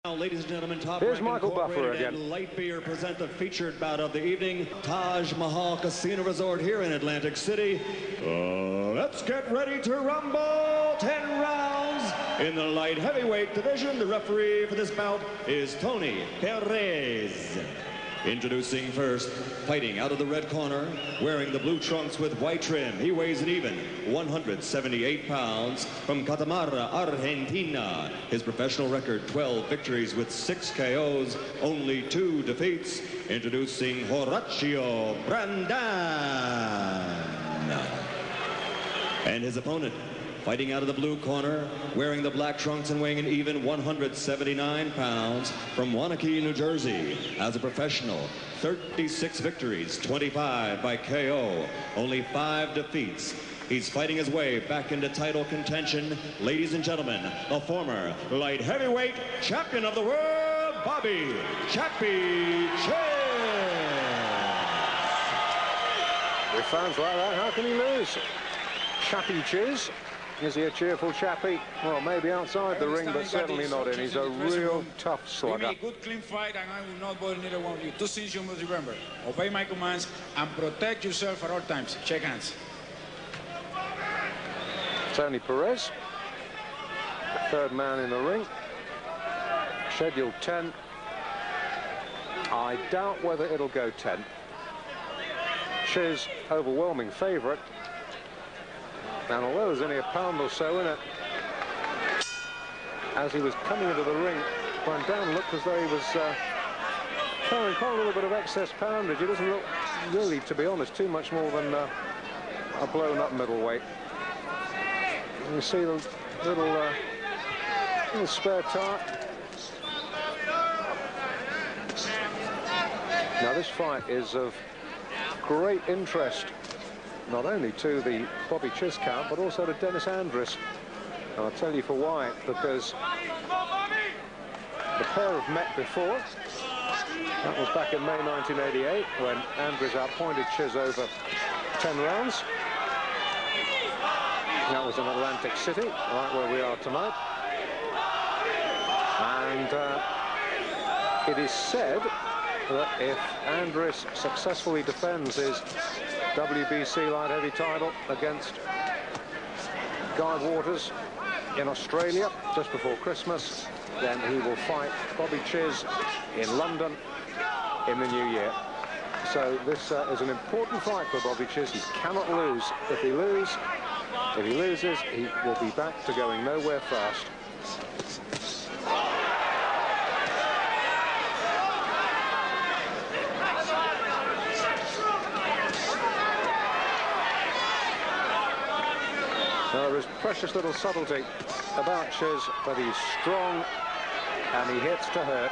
Now, ladies and gentlemen, Here's Michael Buffer again. And Light Beer present the featured bout of the evening, Taj Mahal Casino Resort here in Atlantic City. Let's get ready to rumble. 10 rounds in the light heavyweight division. The referee for this bout is Tony Perez. Introducing first, fighting out of the red corner, wearing the blue trunks with white trim. He weighs an even 178 pounds from Catamarca, Argentina. His professional record, 12 victories with 6 KOs, only 2 defeats. Introducing Horacio Brandan. And his opponent, fighting out of the blue corner, wearing the black trunks and weighing an even 179 pounds from Wanakee, New Jersey. As a professional, 36 victories, 25 by KO, only 5 defeats. He's fighting his way back into title contention. Ladies and gentlemen, the former light heavyweight champion of the world, Bobby Chappie Czyz. With fans like that, how can he lose? Chappie Czyz. Is he a cheerful chappie? Well, maybe outside the ring, but certainly not in. He's a real tough slugger. Give me a good, clean fight, and I will not bother neither one of you. 2 things you must remember. Obey my commands and protect yourself at all times. Shake hands. Tony Perez, the third man in the ring. Scheduled 10. I doubt whether it'll go 10. Czyz, overwhelming favourite. And although there's only a pound or so in it, as he was coming into the ring, Brandan looked as though he was carrying quite a little bit of excess poundage. It doesn't look really, to be honest, too much more than a blown-up middleweight. You see the little spare tire. Now this fight is of great interest, not only to the Bobby Czyz camp, but also to Dennis Andrus. And I'll tell you for why, because the pair have met before. That was back in May 1988, when Andrus outpointed Czyz over 10 rounds. That was in Atlantic City, right where we are tonight. And it is said that if Andrus successfully defends his WBC light heavy title against Guy Waters in Australia just before Christmas, then he will fight Bobby Czyz in London in the new year. So this is an important fight for Bobby Czyz. He cannot lose. If he loses, he will be back to going nowhere fast. Now, there is precious little subtlety about Czyz, but he's strong and he hits to hurt.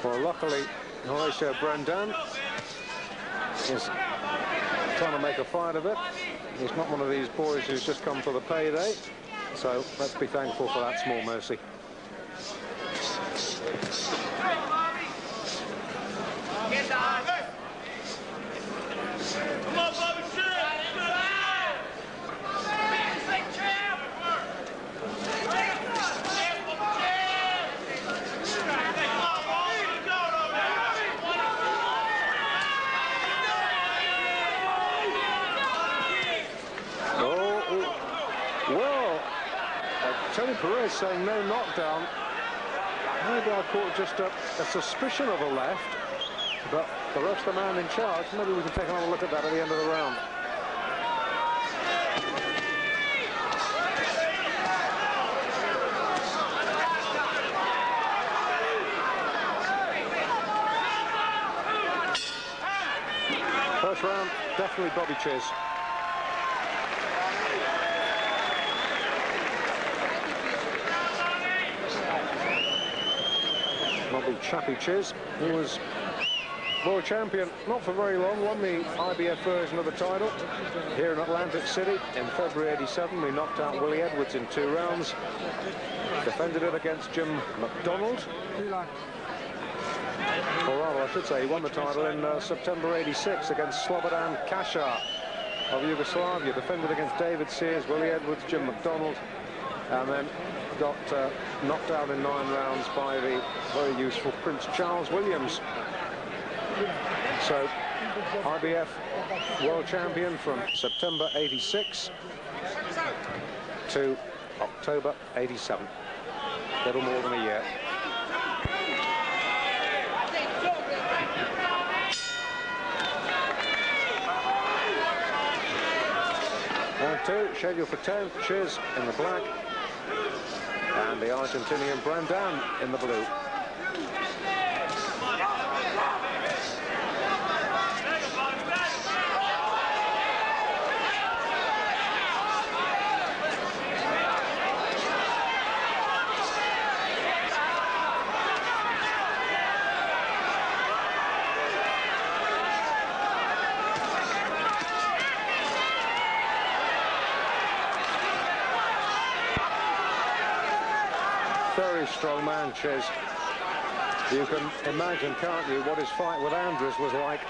Well, luckily, Horacio Brandan is trying to make a fight of it. He's not one of these boys who's just come for the payday. So let's be thankful for that small mercy. Tony Perez saying no knockdown. Maybe I caught just a suspicion of a left, but the ref's the man in charge. Maybe we can take another look at that at the end of the round. First round, definitely Bobby Czyz. Bobby Chappie Czyz, who was world champion, not for very long, won the IBF version of the title here in Atlantic City in February '87. We knocked out Willie Edwards in 2 rounds. Defended it against Jim McDonald. Or rather, I should say, he won the title in September '86 against Slobodan Kašar of Yugoslavia. Defended against David Sears, Willie Edwards, Jim McDonald, and then got knocked out in 9 rounds by the very useful Prince Charles Williams. So, IBF world champion from September '86 to October '87. Little more than a year. Round 2, scheduled for 10, Czyz in the black, and the Argentinian Brandan in the blue. Very strong man, Czyz. You can imagine, can't you, what his fight with Andres was like.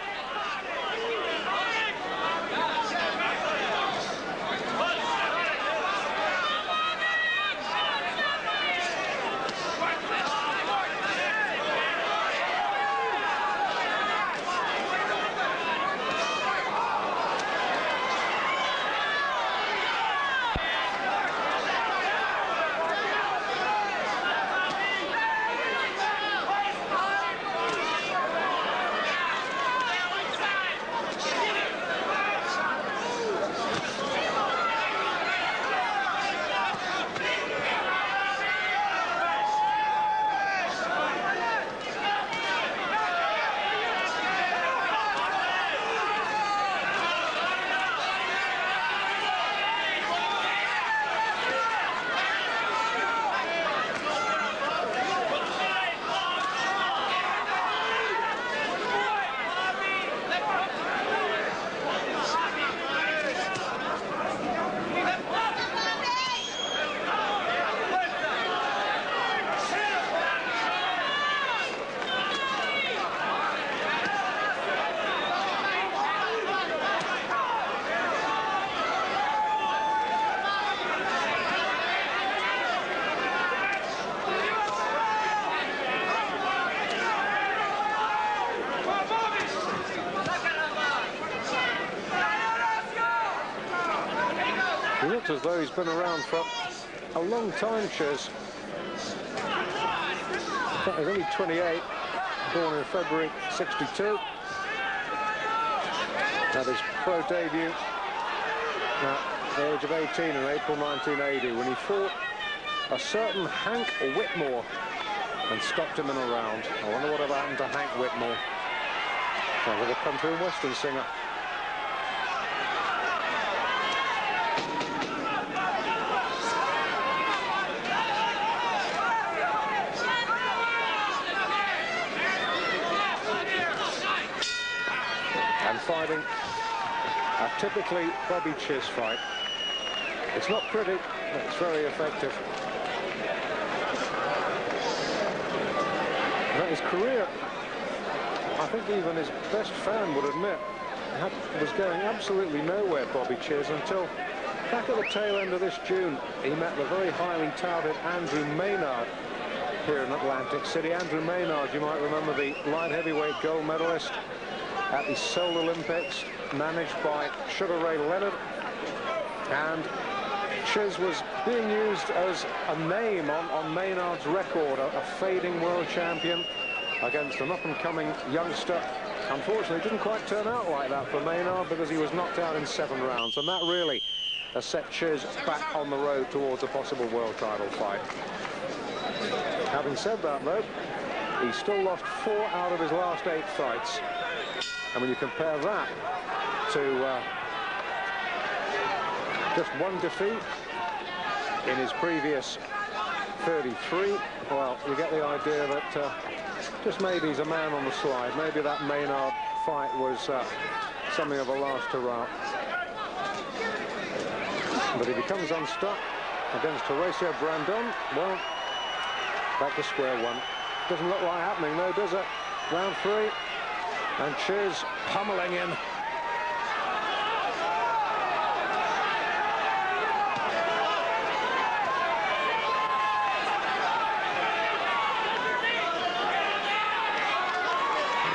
He looks as though he's been around for a long time, Czyz. He's only 28, born in February '62. Had his pro debut at the age of 18 in April 1980 when he fought a certain Hank Whitmore and stopped him in a round. I wonder what happened to Hank Whitmore. Sounds like a country and western singer. And fighting a typically Bobby Czyz fight. It's not pretty, but it's very effective. Now his career, I think even his best fan would admit, was going absolutely nowhere, Bobby Czyz, until back at the tail end of this June, he met the very highly touted Andrew Maynard here in Atlantic City. Andrew Maynard, you might remember, the light heavyweight gold medalist at the Seoul Olympics, managed by Sugar Ray Leonard. And Czyz was being used as a name on Maynard's record, a fading world champion against an up-and-coming youngster. Unfortunately, it didn't quite turn out like that for Maynard because he was knocked out in 7 rounds, and that really has set Czyz back on the road towards a possible world title fight. Having said that, though, he's still lost 4 out of his last 8 fights. And when you compare that to just 1 defeat in his previous 33, well, you get the idea that Just maybe he's a man on the slide. Maybe that Maynard fight was something of a last hurrah. But he becomes unstuck against Horacio Brandan. Well, back to square one. Doesn't look like happening though, does it? Round 3. And Czyz pummeling him.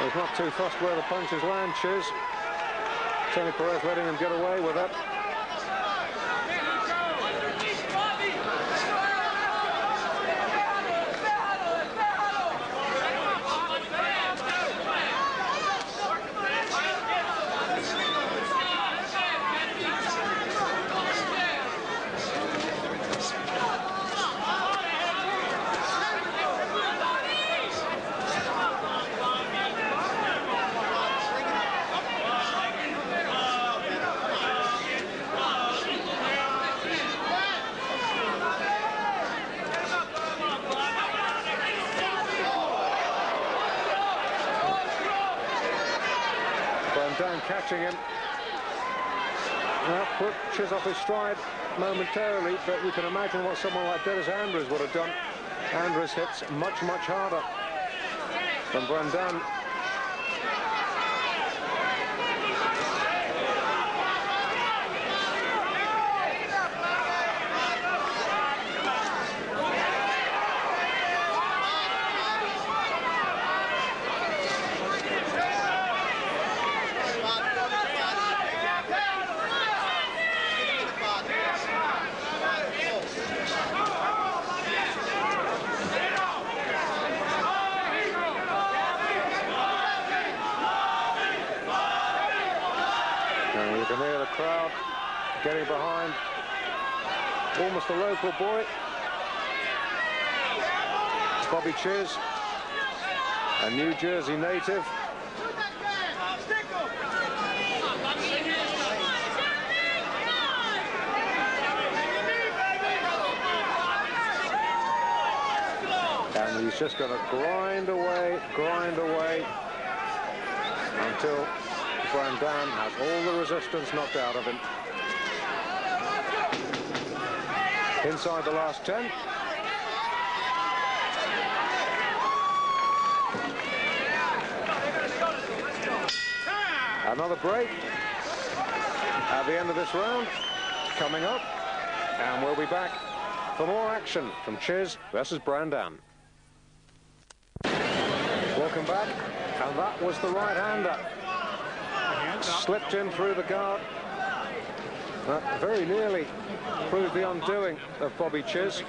He's not too fussed where the punches land, Czyz. Tony Perez letting him get away with it. Brandan catching him. Well, put Czyz off his stride momentarily, but you can imagine what someone like Dennis Andrews would have done. Andrews hits much, much harder than Brandan. You can hear the crowd getting behind almost a local boy, Bobby Czyz, a New Jersey native. And he's just going to grind away until Brandan has all the resistance knocked out of him. Inside the last 10. Another break at the end of this round coming up, and we'll be back for more action from Czyz versus Brandan. Welcome back, and that was the right-hander. Slipped in through the guard. That very nearly proved the undoing of Bobby Czyz.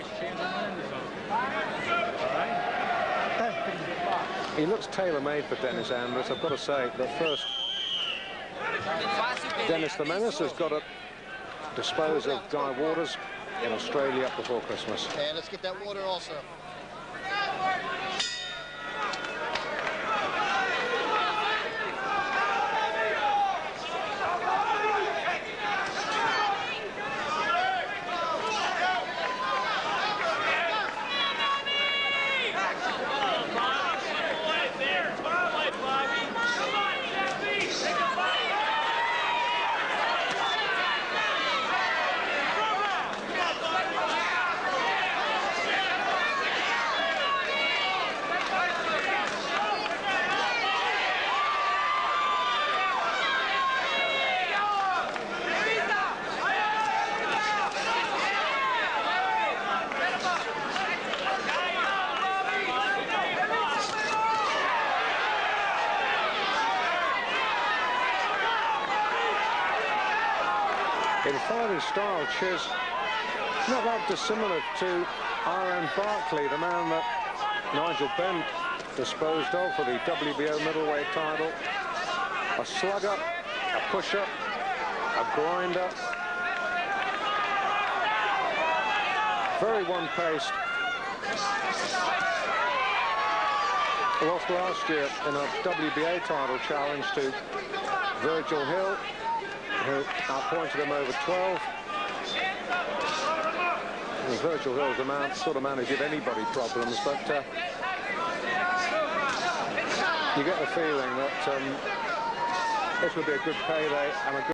He looks tailor-made for Dennis Andrews, I've got to say. But first, Dennis the Menace has got to dispose of Guy Waters in Australia before Christmas. And let's get that water also. In fighting style, Czyz not that dissimilar to R.N. Barkley, the man that Nigel Benn disposed of for the WBO middleweight title. A slugger, a pusher, a grinder. Very one-paced. Lost last year in a WBA title challenge to Virgil Hill, who outpointed him over 12. And Virgil Hill's the sort of man who give anybody problems, but You get the feeling that this would be a good payday and a good